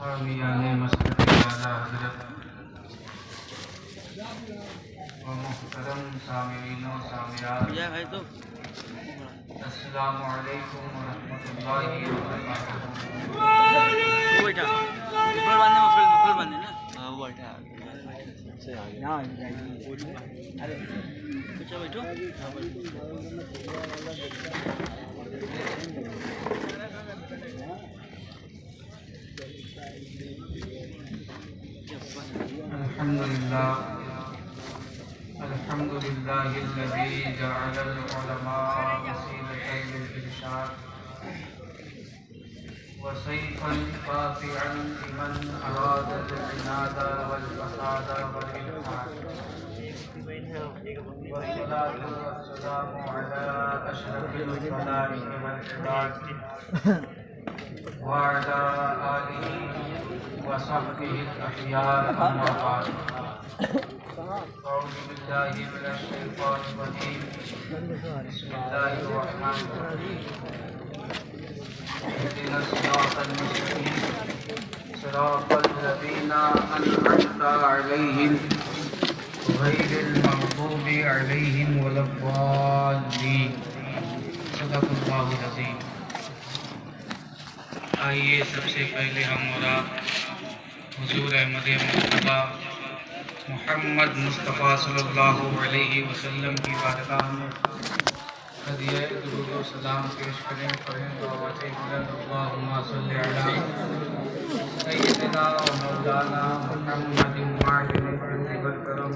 हामियाने मस्जिद आला हज़रत व मुहतरम सामिईन व सामियात, अस्सलामु अलैकुम व रहमतुल्लाहि व बरकातुहू। बेटा मफल बांधे ना, हाँ वो बैठा अरे बच्चा बैठो। अल्हम्दुलिल्लाहिल्लज़ी जअलल उलमा वसीलतन लिल-इरशाद व सैफन कातिअन लिमन अरादल इनादा वल फसादा वल इल्हाद। वस्सलातु वस्सलामु अला अशरफिल खलाइक़ वल इबाद व अला आलिहि व सहबिहिल अख़यार, अम्मा बाद। अऊज़ु बिल्लाहि मिनश शैतानिर रजीम। बिस्मिल्लाहिर रहमानिर रहीम। इहदिनस सिरातल मुस्तक़ीम सिरातल लज़ीना अनअमता अलैहिम गैरिल मग़दूबि अलैहिम वलद्दाल्लीन। सदक़ल्लाहुल अज़ीम। आइए सबसे पहले हम और आप हुज़ूर अहमद मुस्तफ़ा मोहम्मद मुस्तफ़ा सल्लल्लाहु अलैहि वसल्लम की बारगाह में हदिया दुरूद व सलाम पेश करें। पढ़ें दुआते बुलंद, अल्लाहुम्मा सल्लि अला सय्यिदिना व मौलाना मुहम्मदिन माअदिनिल फ़ज़्ल वल करम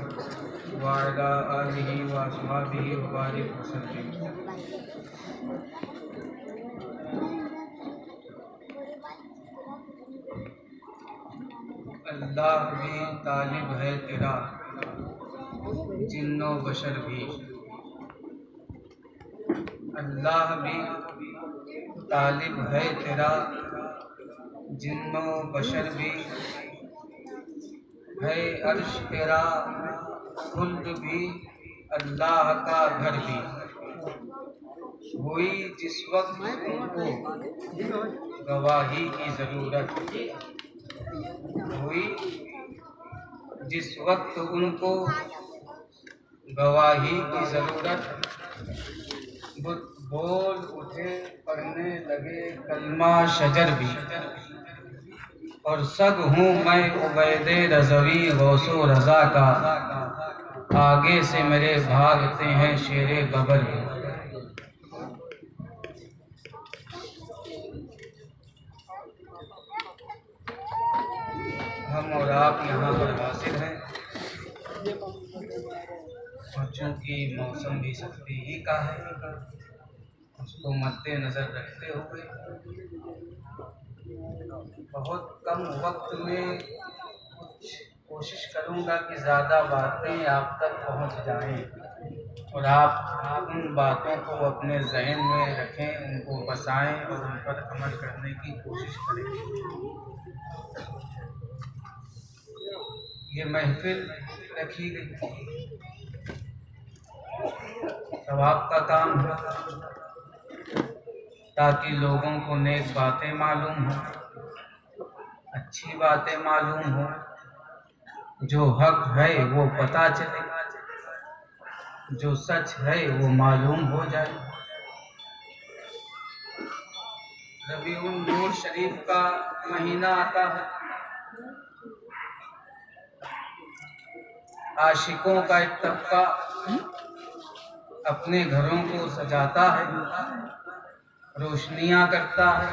व अला आलिहि व अस्हाबिहि व बारिक वसल्लिम। अल्लाह भी तालिब है तेरा, जिन्नो बशर भी। अल्लाह भी तालिब है तेरा, जिन्नो बशर भी। है अर्श तेरा खुल्द भी, अल्लाह का घर भी। हुई जिस वक्त उनको गवाही की ज़रूरत, हुई जिस वक्त उनको गवाही की ज़रूरत, बोल उठे पढ़ने लगे कलमा शजर भी। और सग हूँ मैं उबैदे रज़वी गौसो रज़ा का, आगे से मेरे भागते हैं शेरे गबर भी। हम और आप यहाँ पर हाजिर हैं और चूँकि मौसम भी सर्दी ही का है, उसको मद्देनज़र रखते हुए बहुत कम वक्त में कोशिश करूँगा कि ज़्यादा बातें आप तक पहुँच जाएं और आप उन बातों को अपने जहन में रखें, उनको बसाएं और उन पर अमल करने की कोशिश करें। ये महफिल रखी गई सवाब का काम है, ताकि लोगों को नेक बातें मालूम हो, अच्छी बातें मालूम हो, जो हक है वो पता चले, जो सच है वो मालूम हो जाए। रबीउन नूर शरीफ का महीना आता है, आशिकों का एक तबका अपने घरों को सजाता है, रोशनियां करता है,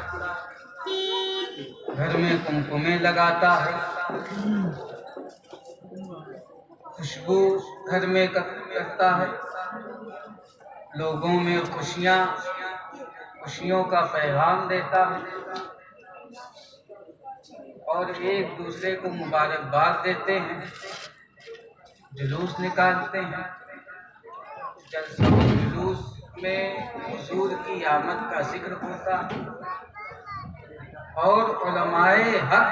घर में कुमकुमे लगाता है, खुशबू घर में करता है, लोगों में खुशियों का पैगाम देता है और एक दूसरे को मुबारकबाद देते हैं। जुलूस निकालते हैं। जलसों जुलूस में हुजूर की आमद का जिक्र होता और उलमाए हक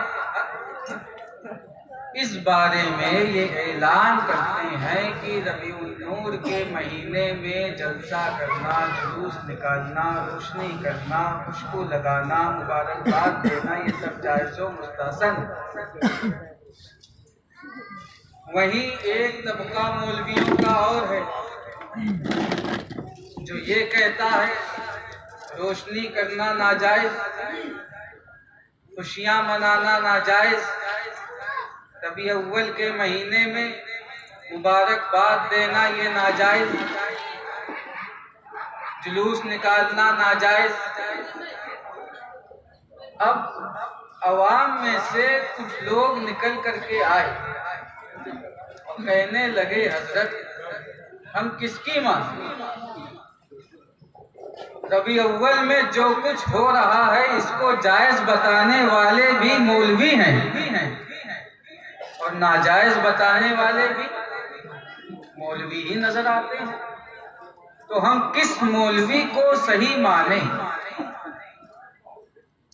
इस बारे में ये ऐलान करते हैं कि रबीउल नूर के महीने में जलसा करना, जुलूस निकालना, रोशनी करना, खुशबू लगाना, मुबारकबाद देना, ये सब जायज़ व मुस्तहसन। वहीं एक तबका मौलवियों का और है जो ये कहता है रोशनी करना नाजायज, खुशियाँ मनाना नाजायज, रबी अव्वल के महीने में मुबारकबाद देना ये नाजायज, जुलूस निकालना नाजायज। अब अवाम में से कुछ लोग निकल करके आए और कहने लगे हजरत हम किसकी माने? रबी अव्वल में जो कुछ हो रहा है इसको जायज बताने वाले भी मौलवी हैं और नाजायज बताने वाले भी मौलवी ही नजर आते हैं। तो हम किस मौलवी को सही माने?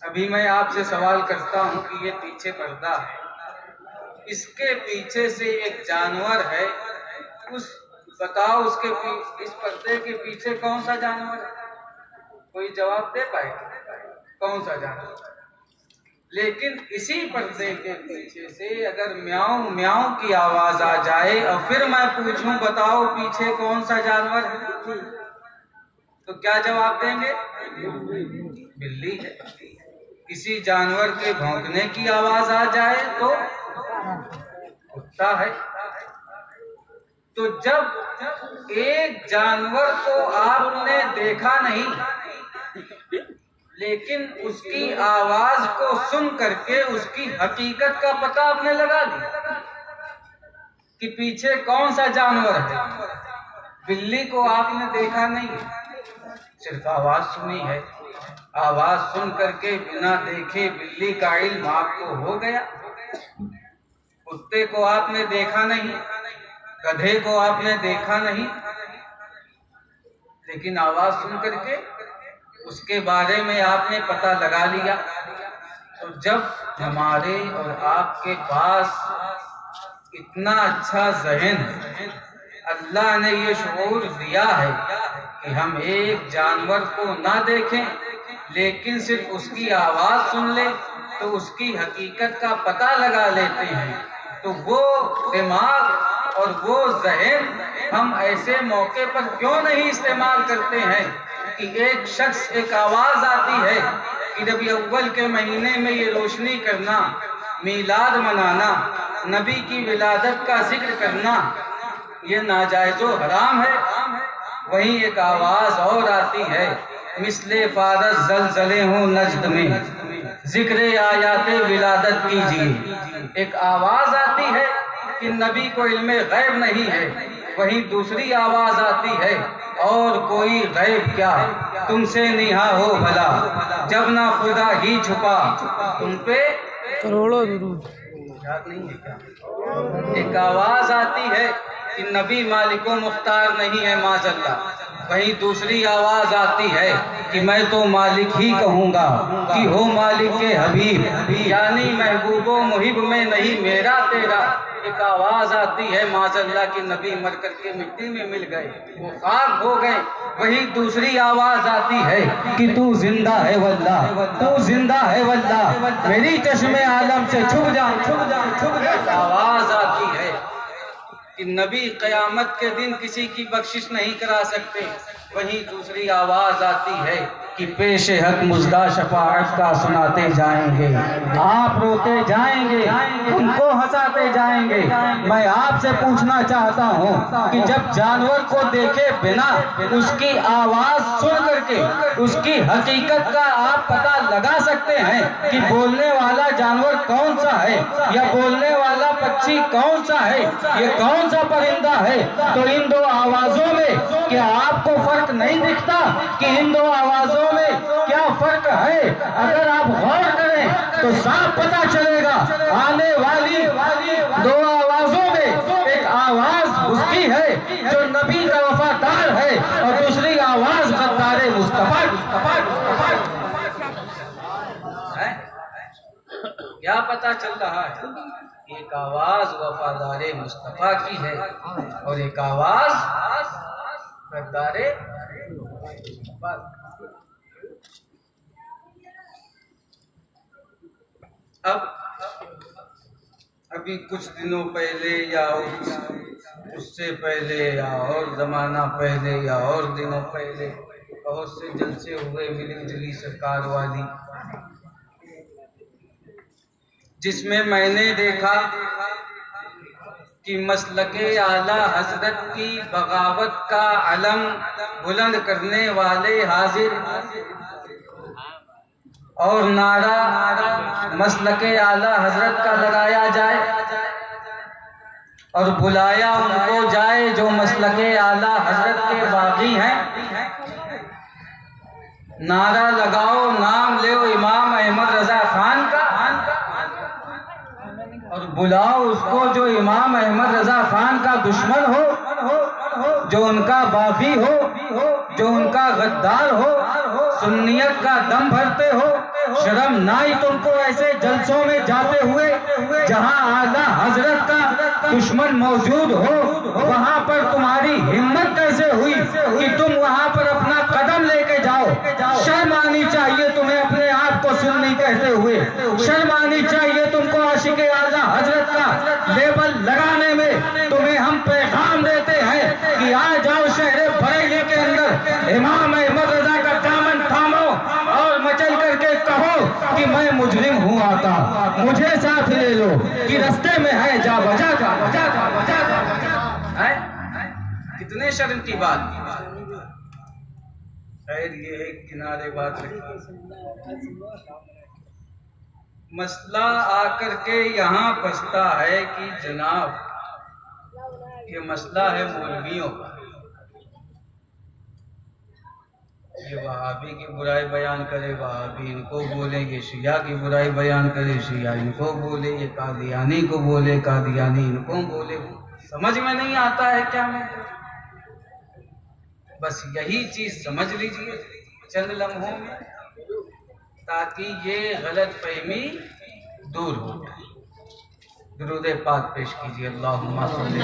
अभी मैं आपसे सवाल करता हूं कि ये पीछे पर्दा है, इसके पीछे से एक जानवर है, बताओ उसके इस पर्दे के पीछे कौन सा जानवर है? कोई जवाब दे पाए? कौन सा जानवर? लेकिन इसी पर्दे के पीछे से अगर म्याऊं म्याऊं की आवाज आ जाए और फिर मैं पूछूं बताओ पीछे कौन सा जानवर है, तो क्या जवाब देंगे? बिल्ली है। किसी जानवर के भौंकने की आवाज आ जाए तो कुत्ता है। तो जब एक जानवर को आपने देखा नहीं लेकिन उसकी आवाज को सुन करके उसकी हकीकत का पता आपने लगा लिया कि पीछे कौन सा जानवर है। बिल्ली को आपने देखा नहीं, सिर्फ आवाज सुनी है। आवाज सुन करके बिना देखे बिल्ली का इल्म आपको हो गया। कुत्ते को आपने देखा नहीं, गधे को आपने देखा नहीं, लेकिन आवाज सुन करके उसके बारे में आपने पता लगा लिया। तो जब हमारे और आपके पास इतना अच्छा ज़हन है, अल्लाह ने ये शऊर दिया है कि हम एक जानवर को ना देखें लेकिन सिर्फ उसकी आवाज सुन ले तो उसकी हकीकत का पता लगा लेते हैं, तो वो दिमाग और वो ज़हन हम ऐसे मौके पर क्यों नहीं इस्तेमाल करते हैं कि एक शख्स एक आवाज आती है कि रबी अव्वल के महीने में ये रोशनी करना, मीलाद मनाना, नबी की विलादत का जिक्र करना ये नाजायज़ो हराम है। वहीं एक आवाज और आती है मिसले फारस जलजले हों नजद में जिक्र आयाते विलादत कीजिए। एक आवाज आती है कि नबी को इल्मे गैब नहीं है, वहीं दूसरी आवाज आती है और कोई गैब क्या तुमसे निहा हो भला, जब ना खुदा ही छुपा तुम पे करोड़ों दुरूद। याद नहीं है क्या? एक आवाज आती है कि नबी मालिको मुख्तार नहीं है माज़अल्लाह, वहीं दूसरी आवाज आती है कि मैं तो मालिक ही कहूँगा कि हो मालिक के हबीब, यानी महबूबो मुहिब में नहीं मेरा तेरा। एक आवाज आती है माज़अल्लाह की नबी मर करके मिट्टी में मिल गए, वो खाक हो गए। वही दूसरी आवाज आती है कि तू जिंदा है वल्लाह, तू जिंदा है वल्लाह, मेरी चश्मे आलम से छुप जा छुप जा छुप जा। आवाज आती है कि नबी क़यामत के दिन किसी की बख्शिश नहीं करा सकते, वहीं दूसरी आवाज आती है कि पेश हक मुज़दा शफाअत का सुनाते जाएंगे, आप रोते जाएंगे, उनको हंसाते जाएंगे। मैं आपसे पूछना चाहता हूँ कि जब जानवर को देखे बिना उसकी आवाज सुन करके उसकी हकीकत का आप पता लगा सकते हैं कि बोलने वाला जानवर कौन सा है या बोलने वाला पक्षी कौन सा है, ये कौन सा परिंदा है, तो इन दो आवाजों में क्या आपको फर्क नहीं दिखता कि इन दो आवाजों में क्या फर्क है? अगर आप गौर करें तो साफ पता चलेगा। आने वाली दो आवाजों में एक आवाज उसकी है जो नबी का वफादार है और दूसरी आवाज गद्दार मुस्तफा है। क्या पता चल रहा है? एक आवाज वफादार मुस्तफा की है और एक आवाज गद्दार मुस्तफा। अब अभी कुछ दिनों पहले या उससे पहले या और जमाना पहले या और दिनों पहले बहुत से जलसे हुए मिली जुली सरकार वाली, जिसमें मैंने देखा कि मसलके आला हजरत की बगावत का अलम बुलंद करने वाले हाजिर और नारा मसलके आला हजरत का लगाया जाए और बुलाया उनको जाए जो मसलके आला हजरत के बागी हैं। नारा लगाओ, नाम ले इमाम अहमद रजा खान का और बुलाओ उसको जो इमाम अहमद रजा खान का दुश्मन हो, जो उनका बागी हो, जो उनका गद्दार हो, सुन्नियत का दम भरते हो। शर्म ना ही तुमको ऐसे जलसों में जाते हुए जहां आला हजरत का दुश्मन मौजूद हो, वहां पर तुम्हारी हिम्मत कैसे हुई कि तुम वहां पर अपना कदम लेके जाओ? शर्म आनी चाहिए तुम्हें अपने आप को सुन्नी कहते हुए। शर्म आनी चाहिए तुमको आशिके आला हजरत का लेबल लगाने में। तुम्हें हम पैगाम देते हैं कि आ जाओ शहर बरेली के अंदर, इमाम अहमद रजा का दामन थामो और मचल करके कहो कि मैं मुजरिम हूँ, आता मुझे साथ ले लो कि रास्ते में है जा बजा जा बजा जा बजा जा। कितने शर्म की बात। खैर ये एक किनारे बात है। मसला आकर के यहाँ फंसता है कि जनाब ये मसला है मौलवियों का। ये वहाबी की बुराई बयान करे, वहाबी इनको बोले, ये शिया की बुराई बयान करे, शिया इनको बोले, ये कादियानी को बोले, कादियानी इनको बोले। समझ में नहीं आता है क्या? मैं बस यही चीज समझ लीजिए चंद लम्हों में, ताकि ये गलत फहमी दूर हो जाए। दुरूद पाक पेश कीजिए। अल्लाहुम्मा सल्ली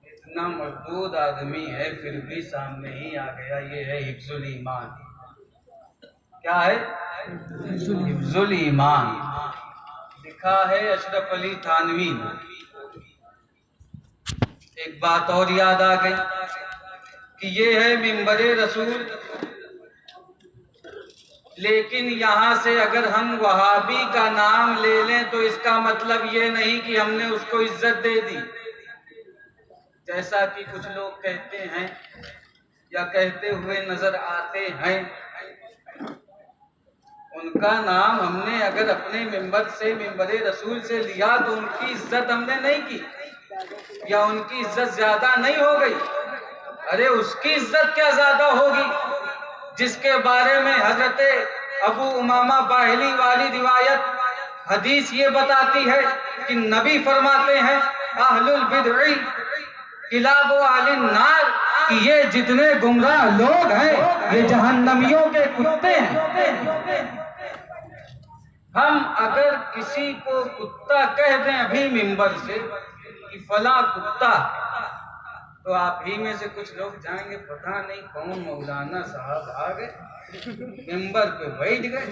इतना मजबूत आदमी है फिर भी सामने ही आ गया। ये है हिफ्जुल ईमान। क्या है? हिफ्जुल ईमान लिखा है अशरफ अली थानवी ने। एक बात और याद आ गई कि ये है मिंबरे रसूल, लेकिन यहाँ से अगर हम वहाबी का नाम ले लें तो इसका मतलब ये नहीं कि हमने उसको इज्जत दे दी, जैसा कि कुछ लोग कहते हैं या कहते हुए नजर आते हैं। उनका नाम हमने अगर अपने मिंबर से, मिंबरे रसूल से लिया तो उनकी इज्जत हमने नहीं की या उनकी इज्जत ज्यादा नहीं हो गई। अरे उसकी इज्जत क्या ज्यादा होगी जिसके बारे में हजरत अबू उमामा बाहिली वाली रिवायत हदीस ये बताती है कि नबी फरमाते हैं अहलुल बिदई किलाब अहलिन नार, कि ये जितने गुमराह लोग हैं ये जहन्नमियों के कुत्ते हैं। हम अगर किसी को कुत्ता कह दें अभी मिंबर से कि फला कुत्ता, तो आप ही में से कुछ लोग जाएंगे पता नहीं कौन मौलाना साहब आ गए, मिंबर पे बैठ गए,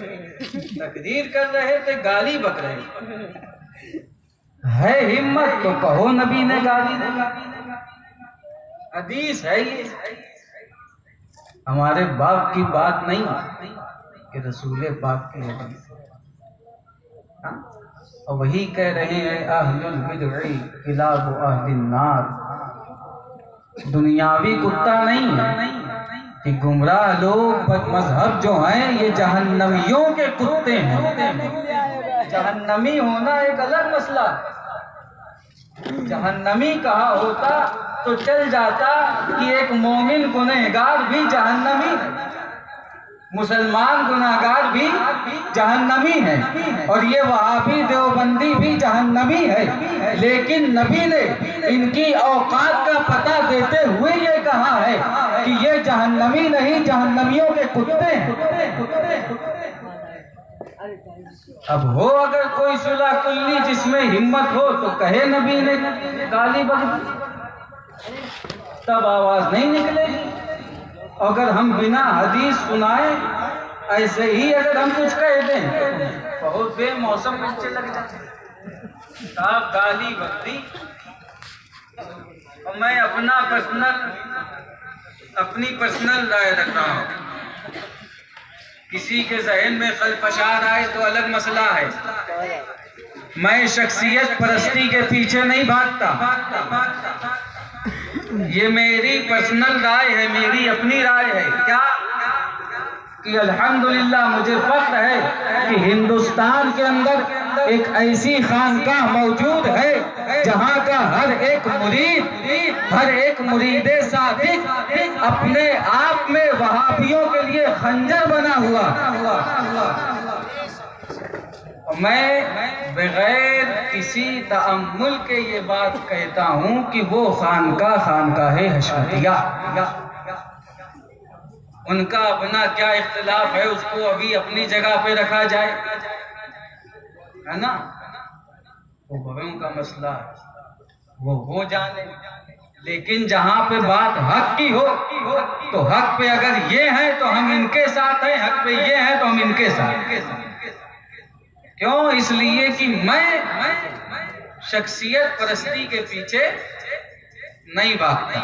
तकरीर कर रहे थे, गाली बक रहे। है हिम्मत तो कहो नबी ने गाली दी। हदीस है ये, हमारे बाप की बात नहीं कि रसूल पाक की हदीस। और वही कह रहे हैं अहलुल बिदई किलाब अहलिन नार। दुनियावी कुत्ता नहीं है, कि गुमराह लोग मजहब जो हैं ये जहन्नमियों के कुत्ते हैं। जहन्नमी होना एक अलग मसला। जहन्नमी कहा होता तो चल जाता कि एक मोमिन गुनहगार भी जहन्नमी है, मुसलमान गुनाहगार भी जहन्नमी है, और ये वहाबी देवबंदी भी जहन्नमी है। लेकिन नबी ने इनकी औकात का पता देते हुए ये कहा है कि ये जहन्नमी नहीं, जहन्नमियों के कुत्ते हैं। अब हो अगर कोई सुलह कुल्ली जिसमें हिम्मत हो तो कहे नबी ने गाली बकदी, तब आवाज नहीं निकलेगी। अगर हम बिना हदीस सुनाए ऐसे ही अगर हम कुछ कह दें तो बहुत बेमौसम मिर्चे लग जाते। साहब गाली बकदी। और मैं अपनी पर्सनल राय रख रहा हूँ। किसी के जहन में खलफशार आए तो अलग मसला है। मैं शख्सियत परस्ती के पीछे नहीं भागता। ये मेरी पर्सनल राय है, मेरी अपनी राय है। क्या कि अल्हम्दुलिल्लाह मुझे फख्र है कि हिंदुस्तान के अंदर एक ऐसी खानकाह मौजूद है जहां का हर एक मुरीदे सादिक अपने आप में वहाबियों के लिए खंजर बना हुआ। मैं बगैर किसी तअम्मुल के ये बात कहता हूँ कि वो खानकाह हशमतिया, उनका अपना क्या इख्तिलाफ है उसको अभी अपनी जगह पे रखा जाए, है ना। वो बगों का मसला है, वो जाने। लेकिन जहाँ पे बात हक की हो तो हक पे अगर ये है तो हम इनके साथ हैं, हक पे ये है तो हम इनके साथ। क्यों? इसलिए कि मैं शख्सियत परस्ती के पीछे नहीं भागता।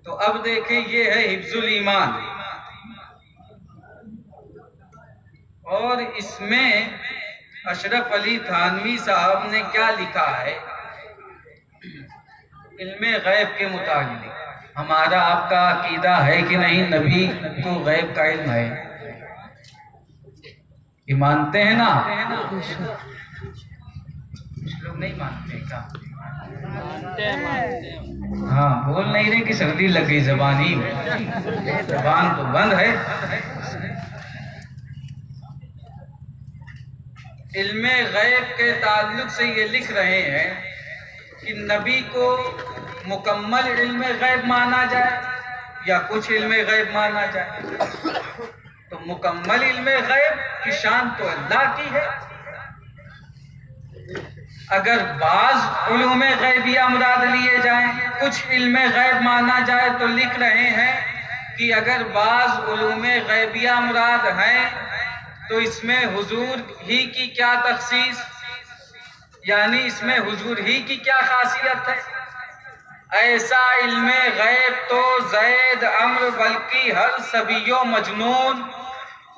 तो अब देखें, ये है हिफ्जुल ईमान, और इसमें अशरफ अली थानवी साहब ने क्या लिखा है इल्मे गैब के मुताबिक। हमारा आपका अकीदा है कि नहीं नबी को गैब का इल्म है? ये मानते हैं ना? कुछ लोग नहीं मानते क्या? हाँ, बोल नहीं रहे कि सर्दी लग गई, जबान तो बंद है। इल्मे गैब के ताल्लुक से ये लिख रहे हैं कि नबी को मुकम्मल इल्मे गैब माना जाए या कुछ इल्मे गैब माना जाए। तो मुकम्मल इल्मे गैब की शान तो अल्लाह की है। अगर बाज उलूमे गैबिया मुराद लिए जाएं, कुछ इल्मे गैब माना जाए, तो लिख रहे हैं कि अगर बाज उलूमे गैबिया मुराद हैं तो इसमें हुजूर ही की क्या तखसीस, यानी इसमें हुजूर ही की क्या खासियत है। ऐसा इल्मे गैब तो जैद अम्र बल्कि हर सबियो मजनून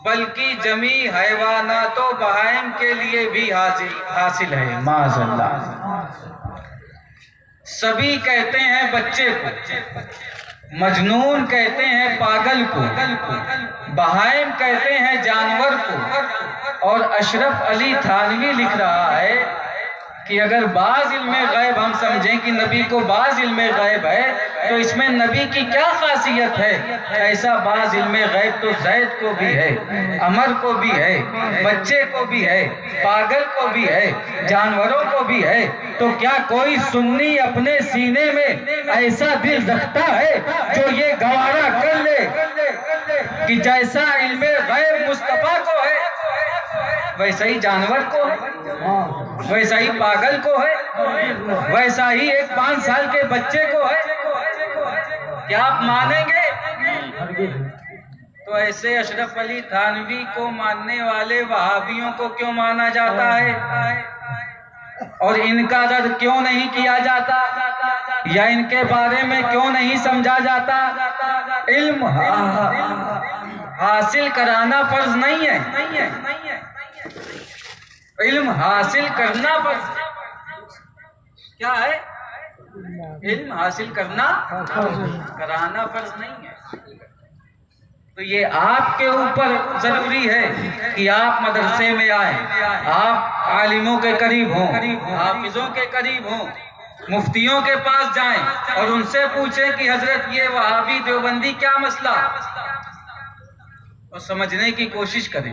बल्कि जमी हैवानातो बहाइम के लिए भी हासिल है। माज़अल्लाह। सभी कहते हैं बच्चे को, मजनून कहते हैं पागल को, बहाइम कहते हैं जानवर को। और अशरफ अली थानवी लिख रहा है कि अगर बाज इल्मे गैब हम समझें कि नबी को बाज इल्मे गैब है तो इसमें नबी की क्या खासियत है। ऐसा बाज इल्मे गैब तो जैद को भी है, अमर को भी है, बच्चे को भी है, पागल को भी है, जानवरों को भी है। तो क्या कोई सुन्नी अपने सीने में ऐसा दिल रखता है जो ये गवारा कर ले कि जैसा इल्मे गैब मुस्तफा को है वैसा ही जानवर को है, वैसा ही पागल को है, वैसा ही एक 5 साल के बच्चे को है? क्या आप मानेंगे? तो ऐसे अशरफ अली थानवी को मानने वाले वहाबियों को क्यों माना जाता है और इनका रद्द क्यों नहीं किया जाता या इनके बारे में क्यों नहीं समझा जाता? इल्म हासिल कराना फर्ज नहीं है, इल्म हासिल करना फर्ज क्या है? इल्म हासिल करना कराना फर्ज नहीं है। तो ये आपके ऊपर जरूरी है कि आप मदरसे में आए, आप आलिमों के करीब हों, हाफिजों के करीब हों, मुफ्तियों के पास जाएं और उनसे पूछें कि हजरत ये वहाबी देवबंदी क्या मसला, और समझने की कोशिश करें।